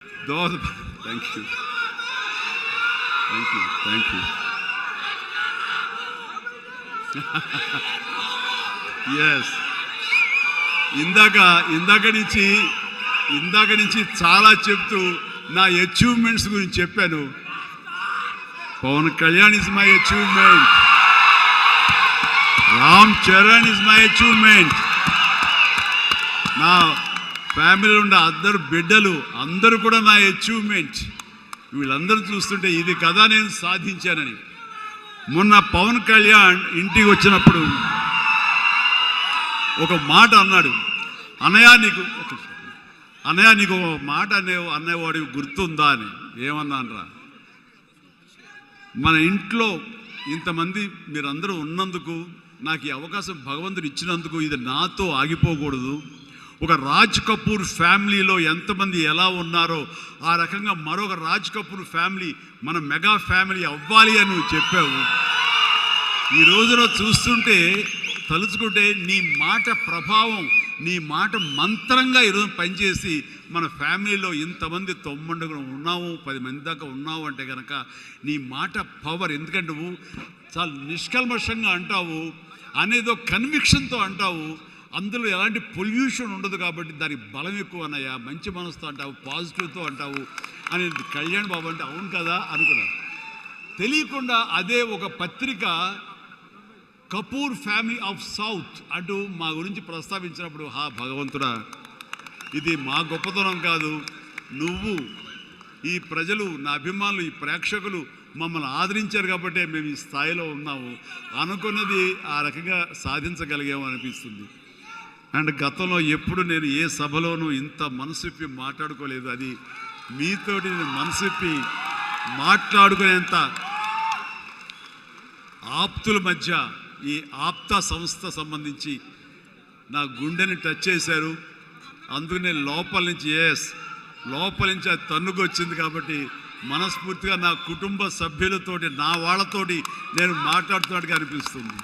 దోహద thank you thank you thank you yes ఇందాక నుంచి చాలా చెప్తూ నా అచీవ్మెంట్స్ గురించి చెప్పాను. Pawan Kalyan is my achievement, Ram Charan is my achievement, నా ఫ్యామిలీలో ఉన్న అందరు బిడ్డలు అందరూ కూడా నా అచీవ్మెంట్. వీళ్ళందరూ చూస్తుంటే ఇది కదా నేను సాధించానని. మొన్న పవన్ కళ్యాణ్ ఇంటికి వచ్చినప్పుడు ఒక మాట అన్నాడు, అన్నయ్య నీకు ఒక మాట అనేవాడికి గుర్తుందా అని. ఏమన్నానరా, మన ఇంట్లో ఇంతమంది మీరందరూ ఉన్నందుకు, నాకు ఈ అవకాశం భగవంతుడు ఇచ్చినందుకు ఇది నాతో ఆగిపోకూడదు. ఒక రాజ్ కపూర్ ఫ్యామిలీలో ఎంతమంది ఎలా ఉన్నారో ఆ రకంగా మరొక రాజ్ కపూర్ ఫ్యామిలీ మన మెగా ఫ్యామిలీ అవ్వాలి అని నువ్వు చెప్పావు. ఈ రోజున చూస్తుంటే తలుచుకుంటే నీ మాట ప్రభావం, నీ మాట మంత్రంగా ఈరోజు పనిచేసి మన ఫ్యామిలీలో ఇంతమంది 90 ఉన్నాము, 10 మంది దాకా ఉన్నావు అంటే కనుక నీ మాట పవర్. ఎందుకంటే నువ్వు చాలా నిష్కల్మషంగా అంటావు, అనేదో కన్విక్షన్తో అంటావు, అందులో ఎలాంటి పొల్యూషన్ ఉండదు కాబట్టి దానికి బలం ఎక్కువ అన్నయ్య. మంచి మనసుతో అంటావు, పాజిటివ్తో అంటావు అని కళ్యాణ్ బాబు అంటే అవును కదా అనుకున్నాను. తెలియకుండా అదే ఒక పత్రిక కపూర్ ఫ్యామిలీ ఆఫ్ సౌత్ అంటూ మా గురించి ప్రస్తావించినప్పుడు, భగవంతుడా, ఇది మా గొప్పతనం కాదు, నువ్వు ఈ ప్రజలు, నా అభిమానులు, ఈ ప్రేక్షకులు మమ్మల్ని ఆదరించారు కాబట్టి మేము ఈ స్థాయిలో ఉన్నాము. అనుకున్నది ఆ రకంగా సాధించగలిగాము అనిపిస్తుంది. అండ్ గతంలో ఎప్పుడు నేను ఏ సభలోనూ ఇంత మనసిప్పి మాట్లాడుకోలేదు. అది మీతోటి నేను మనసిప్పి మాట్లాడుకునేంత ఆప్తుల మధ్య ఈ ఆప్త సంస్థ సంబంధించి నా గుండెని టచ్ చేశారు. అందుకు నేను లోపల నుంచి అది తన్నుకు వచ్చింది కాబట్టి మనస్ఫూర్తిగా నా కుటుంబ సభ్యులతోటి, నా వాళ్ళతోటి నేను మాట్లాడుతున్నట్టుగా అనిపిస్తుంది.